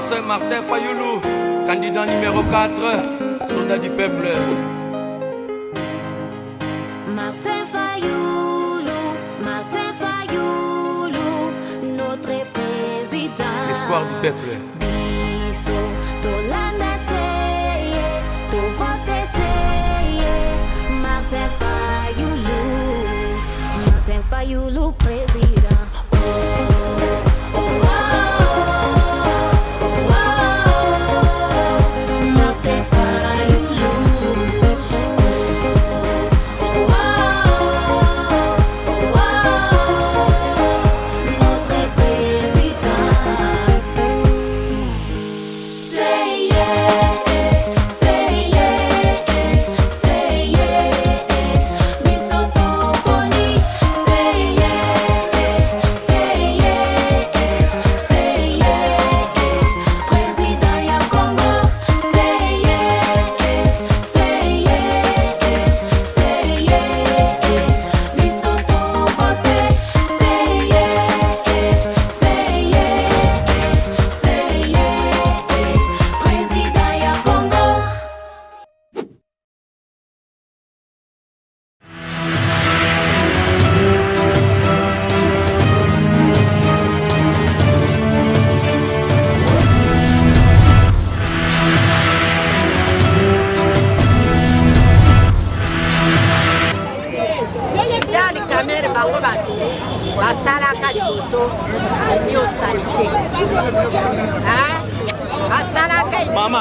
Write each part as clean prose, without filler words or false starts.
c'est Martin Fayoulou, candidat numéro 4, soldat du peuple. Martin Fayoulou, notre président. L'espoir du peuple. Biso, Tolanda seye, to vote seye. Martin Fayoulou, président.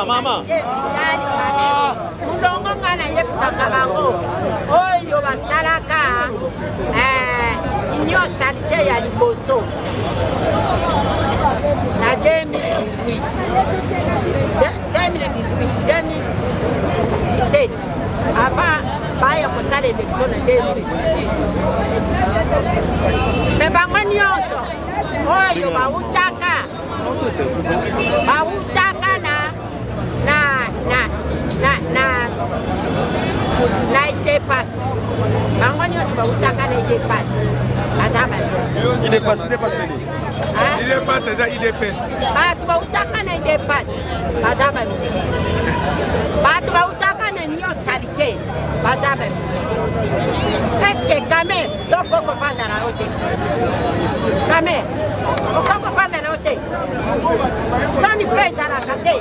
Mama. Mundongo ngana yebisaka bango oyo basalaka union sanitaire ya liboso na 2017 avant baya kosala élection na 2018 me bango nyonso oyo bautaka na dépasse. Bango nyonso bautaka na dépasse. Azaba. Il dépasse déjà, il dépasse. Batu bautaka na dépasse. Azaba. Batu bautaka na union salité. Azaba. Est-ce que Kamé lokoko fanda na rote? Kamé lokoko fanda na rote. Soni pesa na kate.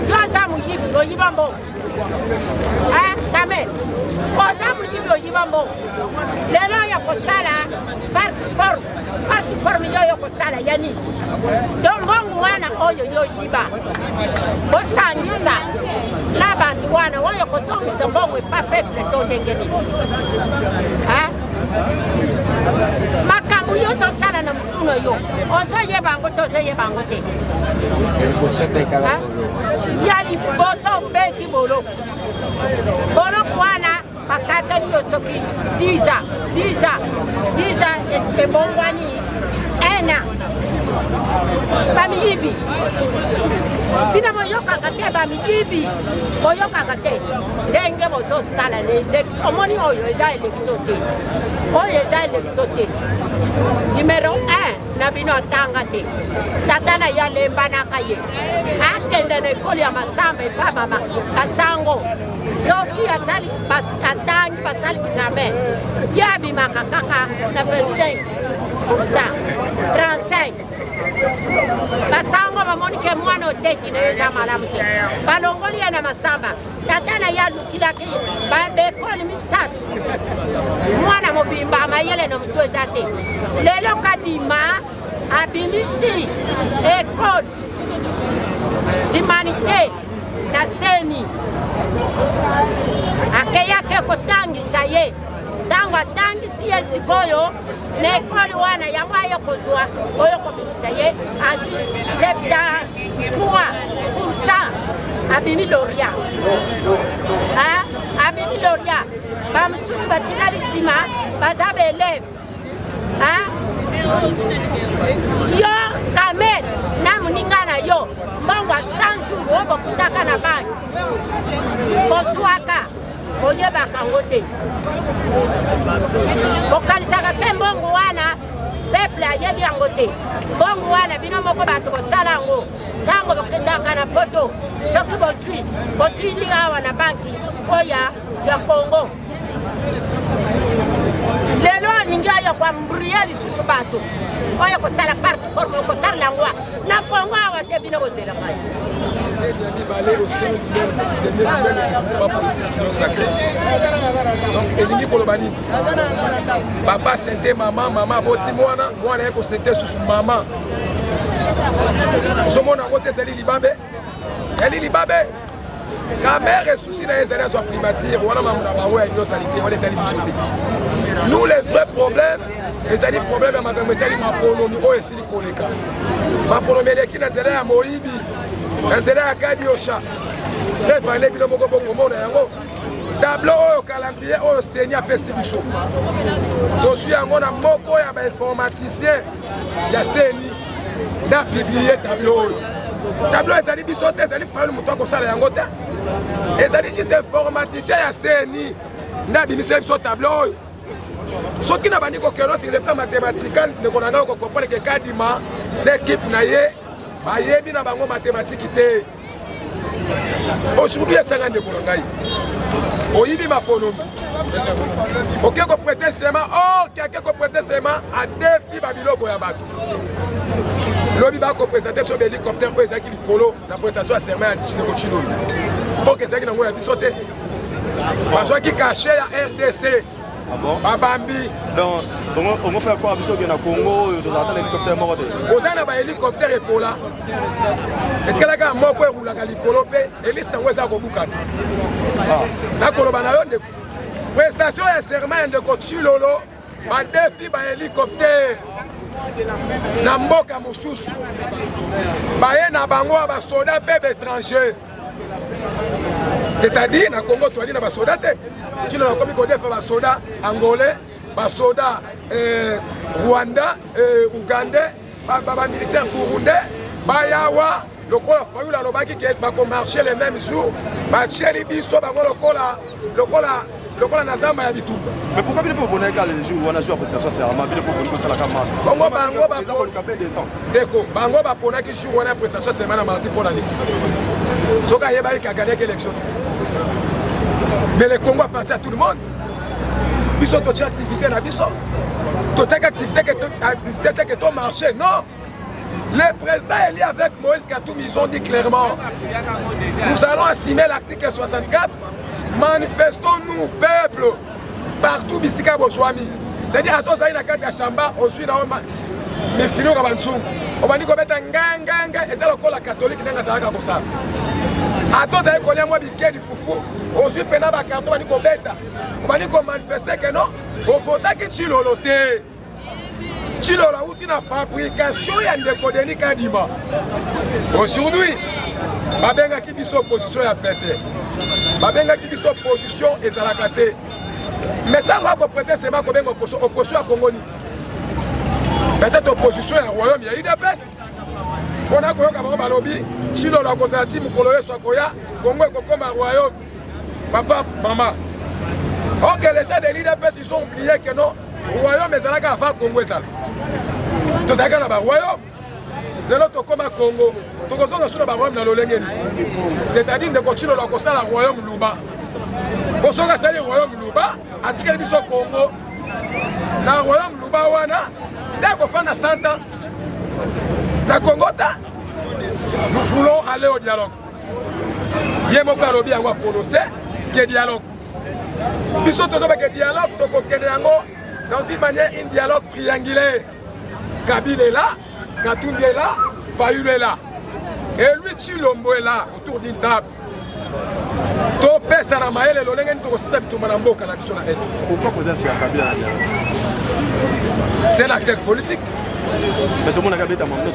Yoza muyibi oyibambo. Kamé. Oza muyibi oyibambo. Lelo ya kosala parti forme yo kosala yani. Dombongo wana oyo yo yiba. Bosangisa na bantu wana oyo kosongisa mbongo pa peuple to ndengeni. Makambo yo so sala na mutuno yo. Ozo yebango to ze yebango te. Yali boso beti bolo. Bolo kwana bakata yo soki 10 et bongwani ena bamiyibi bina moyoka kate bamiyibi moyoka kate ndenge bozo sala l'élection omoni oyo eza élection te numéro 1 na bino tanga te tatana ya lembana kaye akende na ekoli ya masamba epa mama asango soki asali atangi basali kisame yabi makakaka na 25 35 basango bamoni ke mwana oteki na eza malamu te balongoli ya na masamba tatana ya lukilaki babekoli misatu mwana mobimba amayele na mutu eza te lelo kadima abimisi ekole humanité na seni akeyake kotangisa ye tango atangisi ye sikoyo na ekole wana yango ayokozwa oyo kobimisa ye asi 73% abimi loria bamosusu batikali nsima baza baeleve yo Kamel na moninga na yo mbongo 100 jours oyo bokutaka na banki bozwaka boyebaka ngo te bokanisaka mpe mbongo wana peuple ayebi yango te te bongo wana bino moko bato kosala yango ntango bokendaka na poto soki bozwi botindi awa na banki oya ya Congo lelo aningi aya kwambria lisusu bato oyo kosala parte forme kosala yango na Congo awa te bino bozela ngai donc elingi koloba nini papa sente mama boti mwana ye kosente susu mama ozomona yango te ezali libabe kamere susi na ye ezali azwa primature wana mamuna bango ya nyonso ali te wana etali biso te nous les vrais problèmes ezali problème ya makambo etali maponomi oyo esili koleka maponomi eleki na nzela ya moyibi na nzela ya kadiosha revale bino moko bongomona yango tableau oyo calendrier oyo seni apesi biso tozwi yango na moko ya bainformaticien ya seni na publie tableau oyo tableau ezali biso te ezali fayulu moto akosala yango te ezali juste informaticien ya seni nde abimisela biso tableau oyo soki na bandi kokeno sur le plan mathématical ndeko na ngai okokomprendre ke kadima l'équipe na ye bayebi na bango mathématiki te aujourd'hui esanga ndeko na ngai oyibi maponomi oke koprete sema oke ake koprete sema adefi babiloko ya bato lobi bakopresente biso bahélicoptère oyo ezalaki likolo na prestation ya serment ya ndeko chino oke ezalaki nango ya biso te bazwaki kashe ya RDC babambi donc on va faire quoi biso ke na Congo oyo tozalaka na hélicoptère moko te oza na bahélicoptère epola etikalaka moko erulaka likolo mpe elisi nango eza kobukana nakoloba na yo ndeko prestation ya serment ya ndeko chilolo badefi bahélicoptère na mboka mosusu baye na bango ya basoda mpe baétranger c'est-à-dire na Congo toali na basoda te chino nakomi kodefa basoda angolais basoda rwanda ugandais bamilitaire burundais bayawa lokola fayulu alobaki ke bakomarche le même jour batieli biso bango lokola na zamba ya bitumba. Mais pourquoi bino boneka les jours wana jour prestation serment bino pour kosala ka marche bongo bango baponaki jour wana prestation serment na mardi mpo na nini soki ayebaki kaganyaki élection mais le Congo appartient à tout le monde biso totia activité na biso totiaki activité que to marché non. Le président est lié avec Moïse Katoum, ils ont dit clairement nous allons assumer l'article 64. Manifestons-nous, peuple, partout, Bisika Boswami. C'est-à-dire, à tous, à la Chamba, on suit dans le filon à Bansou. On va dire qu'on met un gang, et c'est encore la catholique qui est dans la Bossa. À tous, à l'école, moi, Biké du Foufou, on suit Pena Bakarto, on va dire qu'on bêta. On va dire qu'on manifeste que non, on faut que tu l'oloté. Tu l'as outil de fabrication et de décodéni Kadima. Aujourd'hui, babenga ki biso opposition ya pété. Babenga ki biso opposition ezalaka te. Maintenant on va prêter sema ko benga opposition ya Congo ni. Peut-être opposition ya royaume ya UDPS. On a koyoka bango balobi, chilo la kozasi mukolo yeso akoya, Congo ekokoma royaume. Papa, maman. Ok, les gens de l'UDPS ils ont oublié que non, royaume ezalaka avant Congo ezala. Tozalaka na ba royaume. Lelo tokoma Congo. C'est-à-dire de continuer à construire le royaume Luba. Pour ce qui est le royaume Luba, à ce qu'il y a au Congo, dans le royaume Luba, dès qu'on fait 100 ans, dans le Congo, nous voulons aller au dialogue. Il y a un mot qui a prononcé, qui est dialogue. Nous sommes tous avec le dialogue, dans une manière, un dialogue triangulaire. Kabila est là, Katumbi est là, Fayulu est là. Et lui, Chilombo est là, autour d'une table. C'est un acteur politique. Mais tout le monde a gagné ta main, nous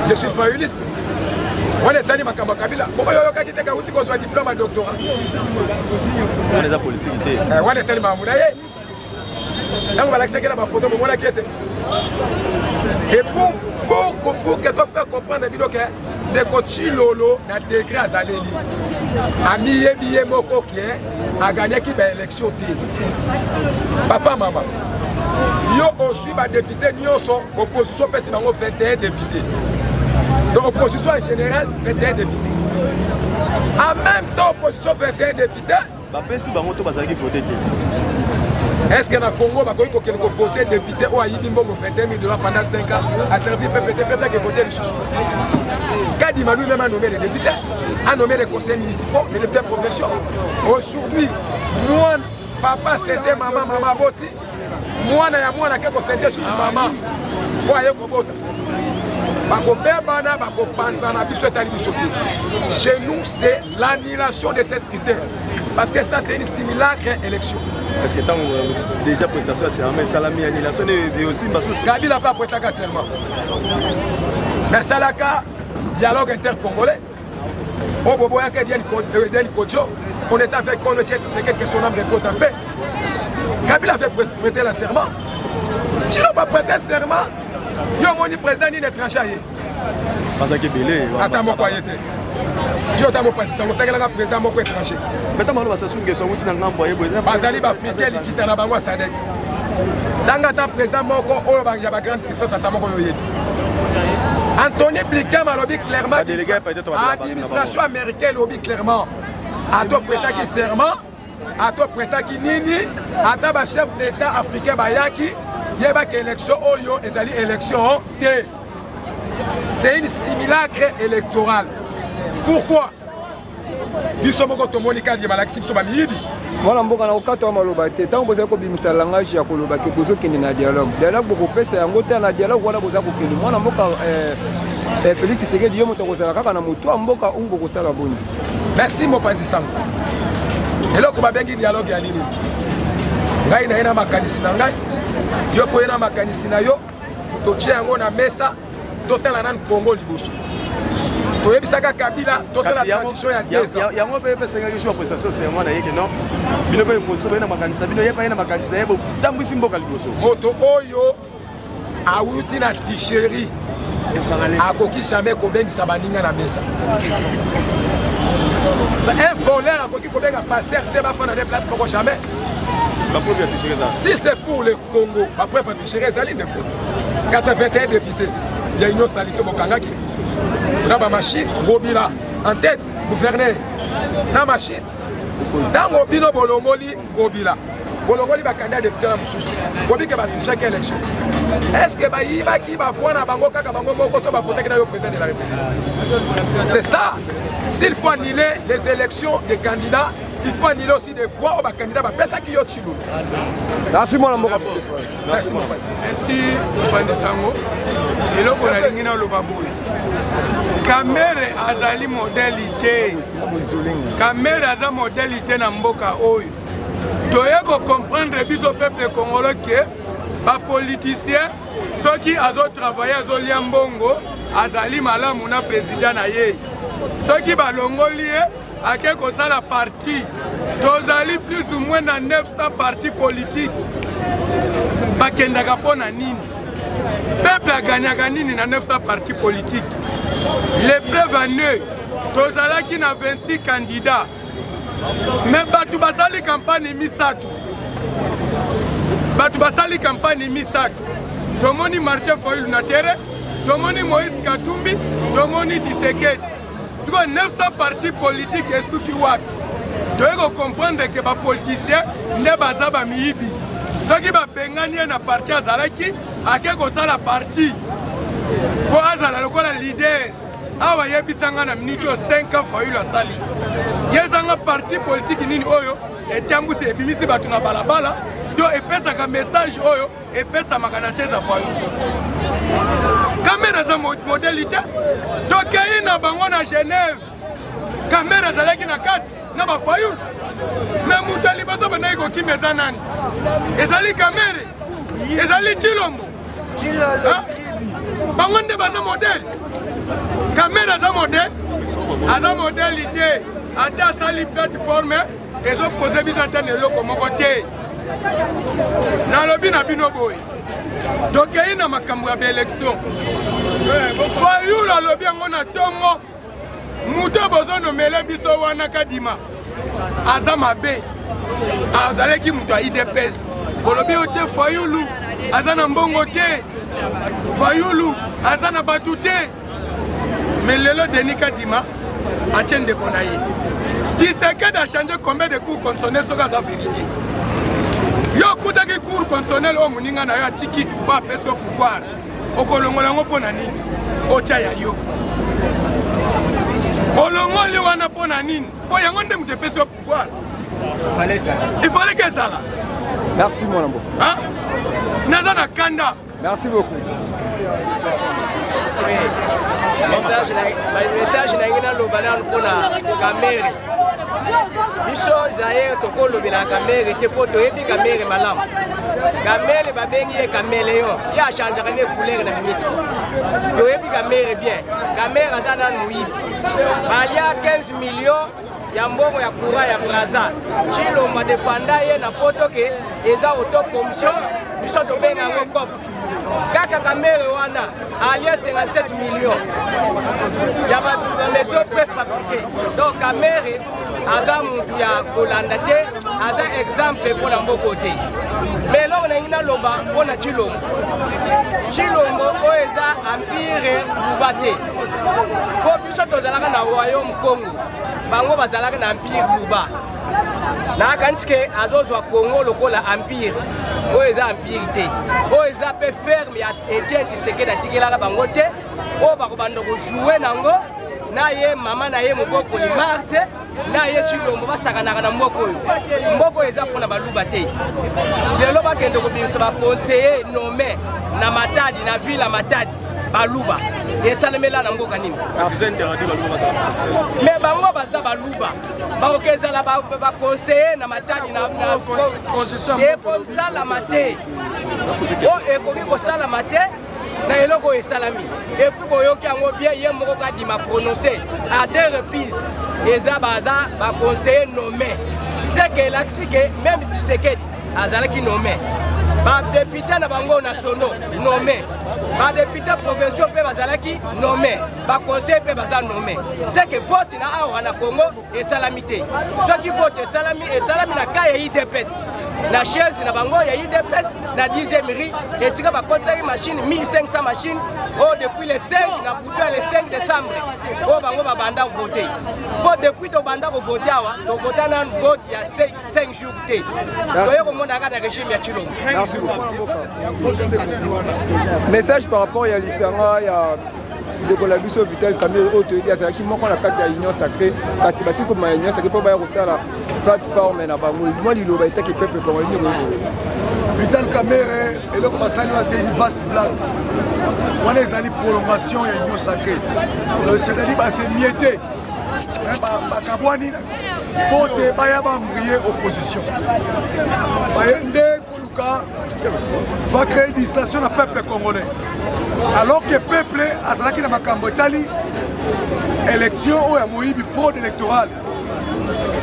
je suis fayuliste. On est sali makamba Kabila. Pourquoi il y a quelqu'un qui a un diplôme à doctorat? On est politique. On est tellement moulaye. Donc voilà, c'est la photo de mon inquiété. Et pour que tu fasses comprendre que ndeko Chilolo na degré azaleli amiyebi ye moko ke aganyaki baélection te papa mama yo ozwi badépute nyonso opposition pesi bango 21 députés donc opposition en général 21 députés en même temps opposition 21 députés bapesi bango to bazalaki voté te. Est-ce que dans le Congo, il faut qu'il vote député ou aïe bimbo 21 000 $ pendant 5 ans a servi PPT qui votait les sous. Kadima lui-même a nommé les députés, a nommé les conseils municipaux, les députés provinciaux. Aujourd'hui, moi, papa c'était maman, maman boti. Moi, na quelque c'était sous maman. Moi, aïe kobota. Chez nous, c'est l'annulation de ces critères. Parce que ça, c'est une simulacre élection. Est-ce que tu as déjà prestation à serment, salami, annulation et aussi Kabila n'a pas prêté à serment. Mais Salaka, dialogue intercongolais. Au Boboya Del Kojo, on est avec Konochet, c'est que son âme repose en paix. Kabila fait prêter le serment. Tu n'as pas prêté le serment. Yo moni président ni étranger. Parce que belé. Attends mon qualité. Yo ça mon président, on t'a président mon étranger. Mais tamalo ba sasu ngeso muti na ngambo ye boza. Bazali ba fidèle kita na bango sadek. Danga ta président moko oyo ba ya ba grande puissance atamoko yo yedi. Anthony Blinken malobi clairement. Administration américaine lobi clairement. A to prêta ki serment, a to prêta ki nini, ata ba chef d'état africain bayaki. Il y a une élection, c'est une simulacre électorale. Pourquoi? Nous sommes en train de voilà, mboka na okato maloba te tant boza ko bimisa langage ya koloba ke bozo kende na dialogue boko pesa yango te na dialogue wala boza ko kende mwana mboka Félix Tshisekedi yo moto kozala kaka na mutu mboka u boko sala boni. Merci mon président. Et là ko ba bengi dialogue ya nini? Ngai na ina makanisi na ngai. Yo po ina makanisi na yo to tia yango na mesa totala nan Congo liboso. To yebisaka Kabila to sala transition ya 2 ans. Yango pe pe senga kisho prestation c'est moi na yeke non. Bino pe mo so na makanisa bino yepa ina makanisa yebo tambwisi mboka liboso. Moto oyo awuti na tricherie. Akoki jamais ko bengisa baninga na mesa. Un voleur akoki ko benga pasteur te ba fa na déplacement ko jamais. Si c'est pour le Congo, après il faut tricher les alliés de Congo. 81 députés, il y a une autre salito Bokangaki. On a ma machine, Bobila, en tête, gouverneur. La machine. Dans Bobino Bolongoli, Bobila. Bolongoli va candidat député à Moussous. Bobika va tricher quelle élection? Est-ce que Baïba qui va voir na Bango Kaka Bango Mokoto va voter le président de la République? C'est ça. S'il faut annuler les élections des candidats, il faut annuler aussi des voix aux candidats. Merci qui est Chilou. Merci mon amour. Merci mon père. Merci Bandi Sango. Et là on a l'ingénieur le baboué. Kamere azali modalité. Kamere azali modalité na mboka oyo. Toye ko comprendre biso peuple congolais que ba politicien ceux qui azo travailler azo lia mbongo azali malamu na président na ye. Ceux qui ba longoli à quel que soit la partie, tozali plus ou moins dans 900 partis politiques. Bakendaka pona nini. Peuple a gagné nini dans 900 partis politiques. Les preuves en eux, tozalaki na 26 candidats. Mais batu basali campagne misatu. Batu basali campagne misatu. Tomoni Martin Fayulu na terre, tomoni Moïse Katumbi, tomoni Tshisekedi. 900 partis politiques et ceux qui wapi. Tu dois comprendre que les politiciens ne sont pas miibi. Ceux qui sont bengani na parti azalaki, à quel que soit la partie. Pour azala le leader, awa yebisanga na minute 5 ans fayu la sali. Yezanga parti politique nini oyo et tambusi ebimisi batu na balabala, do epesa ka message oyo epesa makana cheza fayu. Caméra za modalité tokei na bango na Genève caméra zalaki na kati na ba fayu mais mutali bazo bana ko kimeza nani ezali caméra ezali Chilombo bango nde baza modèle caméra za modèle aza modalité ata sali plateforme ezo poser bizantane loko moko te na lobi na bino boy tokei na makambo ya élection Fayulu alobi yango na tongo muto bozonomele biso wana kadima aza mabe azalaki muto ya IDPS bolobi yo te Fayulu aza na mbongo te Fayulu aza na batu te mais lelo Denis Kadima atie ndeko na ye Tshisekedi a changé combien de cours constitutionnels soki aza vérité yo kutaki cours constitutionnel oyo moninga na yo atiki po apesi yo pouvoir okolongola yango mpo na nini otya ya yo olongoli wana mpo na nini mpo yango nde moto epesi yo pouvoir il fallait que ezala. Merci mon amour. Hein? Naza na kanda. Merci beaucoup. Message na ngina lobana mpona kamere. Biso zaye tokolobela kamere te poto yebi kamere malamu. Kamere babengi ye kameleon. Ya change ka ne couleur na minute. Yo yebi kamere bien. Kamere azana muibi. Balia 15 millions ya mbongo ya kura ya Braza. Chilomba defanda ye na poto ke eza auto commission biso tobenga yango COP. Kaka kamere wana alia 57 millions ya ba maison préfabriquée. Donc kamere aza mutu ya kolanda te aza exemple pour la mboko te. Mais là on a ina loba pona Chilombo. Chilombo oeza empire lubate. Ko biso tozalaka na royaume Congo. Bango bazalaka na empire luba. Na kanske azozwa Congo lokola empire. Oeza empire te. Oeza pe ferme ya Etienne Tshisekedi atikela bango te. O bako bando ko jouer nango. Na ye mama na ye moboko ni Marte. Na ye Chilombo basakana na mboko oyo. Mboko eza pona baluba te. Lelo bakende ko bimisa ba conseiller nommé na Matadi na ville Matadi baluba. Et ça ne met là dans le canim. Mais bango baza baluba. Bango keza la ba conseiller na Matadi na et comme ça la maté. Oh et ko sala maté na eloko esalami. Et puis boyoki yango bien ye moko ka di ma prononcer à 2 reprises. Eza baza ba conseiller nommé. C'est que l'axi que même Tshisekedi azalaki nommé. Ba député na bango nationaux nommé. Ba député provinciaux pe bazalaki nommé. Ba conseiller pe baza nommé. C'est que vote na awa na Congo et salamité. Ceux qui votent salami et salami na ka ya IDPS. La chaise na bango ya IDPS na 10e riz et sika ba conseiller machine 1500 machines oh depuis le 5 na puta le 5 décembre. Oh bango ba banda voter. Pour depuis to banda ko voter awa, to voter na vote ya 5 jours té. Toyo ko monda ka na régime ya Chilombo. Merci beaucoup. Message par rapport à l'Isanga, il y a de collaboration Vital Kamere Autorité azalaki moko na kati ya Union Sacrée kasi basi ko ma Union Sacrée po ba ko sala plateforme na bango moi liloba itaki peuple congolais Vital Kamere et le basali c'est une vaste blague. On est allé prolongation ya Union Sacrée. C'est-à-dire bah c'est miété. Ba kabwani pote baya ba mbrier opposition. Bayende va créer une station au peuple congolais. Alors que le peuple a salaki na makambo etali élection ou ya moyibi fraude électorale.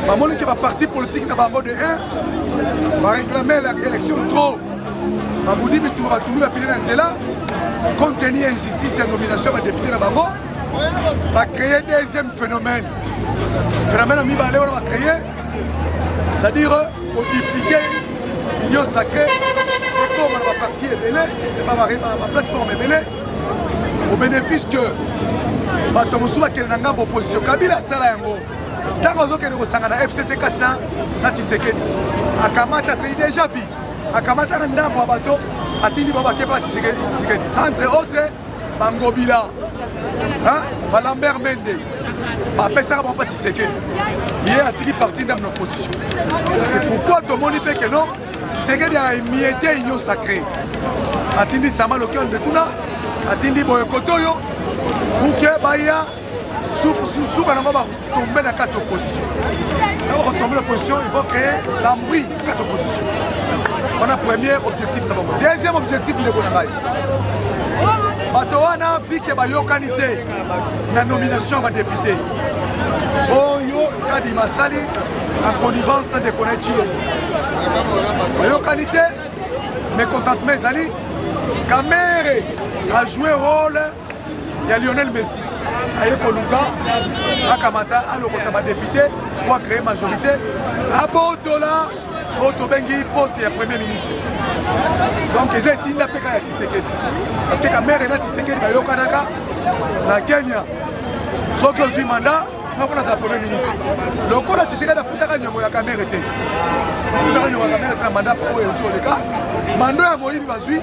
Ba moni que ba parti politique na bango de 1 va réclamer l'élection trop. Ba moni bitu ba tulu ba pina nzela compte tenu injustice et nomination ba député na bango va créer deuxième phénomène. Phénomène mi balé on va créer c'est-à-dire pour dupliquer l'Union Sacrée comme la partie est belée et ma plateforme est belée au bénéfice que Batomoussoua qui est dans l'opposition Kabila Sala Yango tant que nous sommes dans FCC Kachna na Tshisekedi Akamata c'est déjà vu Akamata Ndambo Abato Atindi Baba Kepa Tshisekedi entre autres Bangobila Lambert Mende Pesa Baba Tshisekedi il est attiré parti dans l'opposition c'est pourquoi tout le monde dit que non Tshisekedi a émietté Union Sacrée. Atindi Sama Lokion de Kuna, Atindi Boyokotoyo, pour que Baya sous Banama va tomber dans 4 oppositions. Quand on va tomber dans l'opposition, il faut créer l'embris de 4 oppositions. On a premier objectif d'abord. Deuxième objectif de Bonabaye. Batoana vu que Bayokanité la nomination à député. Oyo Kadi Masali en connivence dans des connaître Chilombo. Qualité, mécontentement Zali, Kamere a joué rôle il y a Lionel Messi. Aye Koluka, Akamata, Alokota député, pour créer majorité. Abotola, Otobengi, poste et premier ministre. Donc, ils ont dit Napeka Tshisekedi. Parce que la mère est Tshisekedi, il y a Yokanaka, la Kenya. Sauf que le mandat, on a un premier ministre. Le coup de Tshisekedi a foutu la caméra. Il a un mandat pour le cas. Mando ya Moïse Bazui,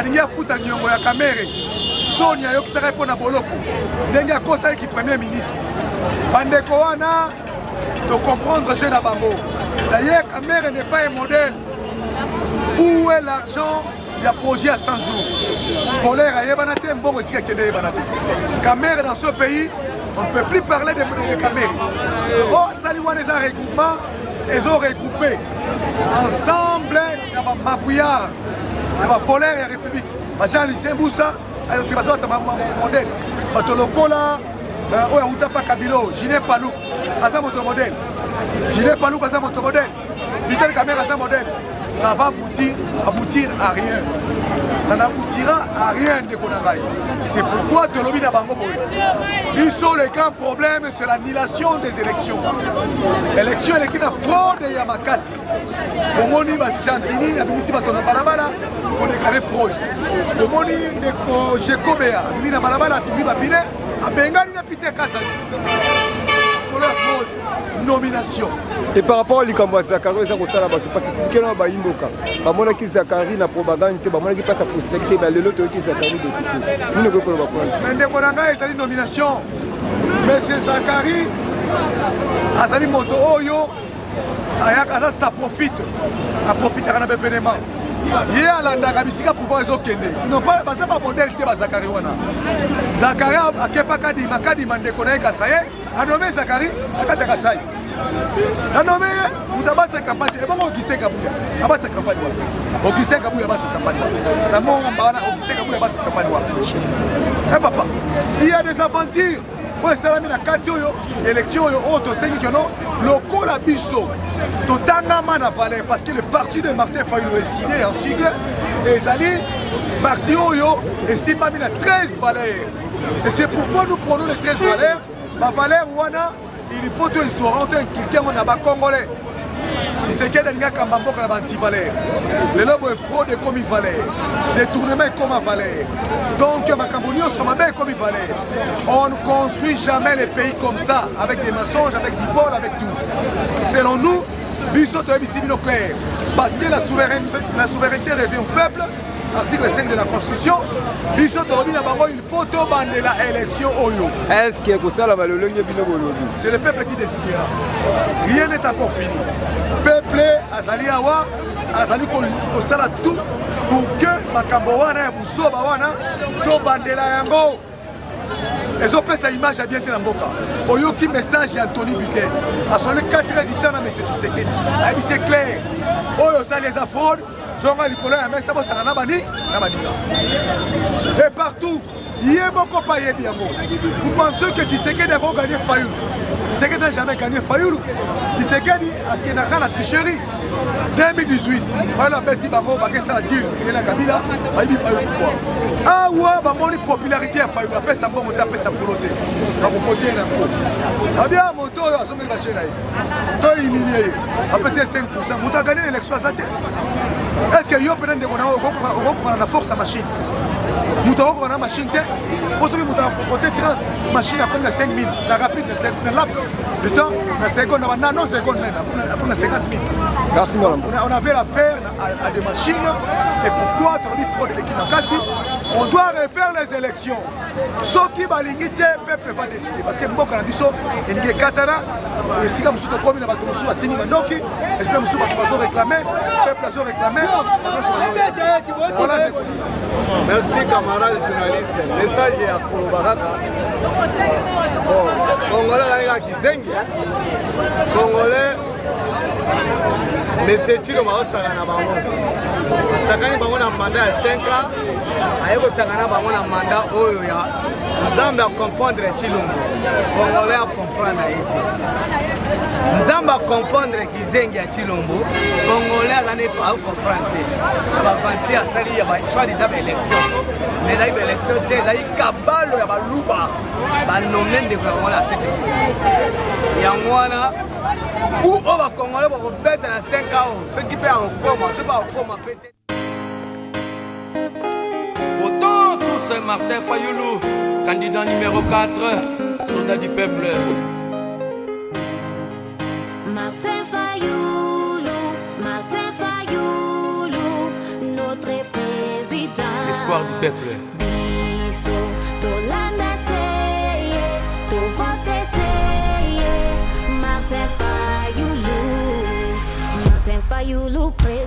il a foutu la caméra. Sonia Yok Sarai pour na Boloko. Il a conseillé qui premier ministre. Bandeko wana de comprendre chez Nabango. D'ailleurs, la mère n'est pas un modèle. Où est l'argent? Il y a projet à 100 jours. Voler à Yebanate, un bon aussi à Kende Yebanate. Caméra dans ce pays, on ne peut plus parler de caméras. Oh, Saliwan les a regroupements, ils ont regroupé. Ensemble, il y a un Makouya, il y a un voler à la République. Jean Lucien Boussa, c'est pas ça, un modèle. Batolokola, Oya Outapa Kabilo, Giné Palou, c'est un modèle. Giné Palou, c'est un modèle. Vitel Caméra, c'est un modèle. Ça va aboutir à rien. Ça n'aboutira à rien de Konangaï. C'est pourquoi Tolobi Nabango Boy. Ils sont les grands problèmes, c'est l'annulation des élections. L'élection est une fraude de Yamakasi. Au Moni Chantini, à Bimisi Batona Balabala, on déclaré fraude. Au Moni de Jekobea, à Bimina Balabala, à Toubi Babine, à Bengali Napite Kassa. Pour la fraude, nomination. Et par rapport à l'Ikambo Zakari, ça va parce que c'est quelqu'un qui a Imboka. Bamona qui Zakari na propagande, Bamona qui passe à prospecter, mais l'autre qui Zakari de tout. Nous ne pouvons pas prendre. Mais de Konanga, c'est une nomination. Mais c'est Zakari, Azali Moto Oyo, Ayaka, ça profite. À profiter d'un événement. Il y a l'Andagabisika pour voir les autres. Ils n'ont pas modèle de Zakari. Zakari a Kepakadi, Makadi, Mandekona, Kasaye, a nommé Zakari, a Katakasaye. A nommé, vous avez battu campagne, et pas Augustin Kabouya, a battu campagne. Augustin Kabouya a battu campagne. La mort en bas, Augustin Kabouya a battu campagne. Eh papa, il y a des aventures. Oui, c'est la mina 4 élections, auto 5 qui ont le la biso. Totalement na valeur parce que le parti de Martin Fayulu est signé en sigle et Zali parti Oyo et Simba mina 13 valeurs. Et c'est pourquoi nous prenons les 13 valeurs. Ma valeur wana, il faut une histoire quelqu'un on a pas congolais. Si c'est qu'il y a des gens qui ont anti-valeur. Le lobo est fraude comme il valait. Détournement comme il valait. Donc, ma Cambonio sont ma comme il valait. On ne construit jamais les pays comme ça, avec des mensonges, avec du vol, avec tout. Selon nous, Bissot est clair. Parce que la souveraineté revient au peuple. Article 5 de la Constitution, il faut demander l'élection Oyo. Est-ce que c'est le peuple qui décidera. Rien n'est encore fini. Le peuple Azali Awa, Azali Kosala tout pour que Makambowana et Boussoba Wana Tobandela Yango. Et ont fait sa image à bien de Mboka. Oyo qui message à Anthony Buquet. À son 4 heures du temps, mais c'est clair. Oyo ça les affronte. Et partout, il y a beaucoup de pays. Vous pensez que Tshisekedi a gagné Fayulu. Tshisekedi n'a jamais gagné Fayulu. Tshisekedi a gagné la tricherie. 2018, voilà petit bango, parce que ça a dit, il y a la Kabila, il y a Fayulu pouvoir. Ah ouais, une popularité à Fayulu, après ça, on tape sa coloté. On va voter un peu. Ah bien, mon tour, à son élection, il est humilié. Après c'est 5%. On a gagné l'élection à sa tête. Est-ce que yo peut-être qu'on a la force à machine? Nous avons une machine. Pour ceux qui ont voté 30 machines à comme 5 000, la rapide, la laps de temps, la seconde, la nanoseconde même, après 50 000. Merci, madame. On avait l'affaire à des machines. C'est pourquoi tu as mis fraude de l'équipe en Kassi. On doit refaire les élections. Ceux qui ont l'unité, le peuple va décider. Parce que Mboka Nabiso, il y a Katara, et si comme tout comme il y a Batomosu à Sini Mandoki, et si comme tout le réclamé, le peuple a réclamé. Voilà. Merci camarades journalistes. Message ya Kolobaraka. Bon, Congolais là qui zengi. Congolais mais c'est tu le maos na bango. Sakani bango na mandat ya 5 ans. Ayeko sakana bango na mandat oyo ya Nzambe a confondre Chilombo. congolais acomprendre ye te nzambe acomprendre kizengi ya chilombo congolais azani acomprendre te bavanti asali ya soi-disant baélection mais ezali baélection te ezali kabalo ya baluba banome ndeko yango na tete yango wana ku oyo bacongolais bakobeta na 5 ans soki mpe akokoma soki bakokoma mpe te. Votons tous Martin Fayoulou, candidat numéro 4, soldat du peuple. Martin Fayoulou, notre président. L'espoir du peuple. Biso, Tolanda seye, to vote seye. Martin Fayoulou, président.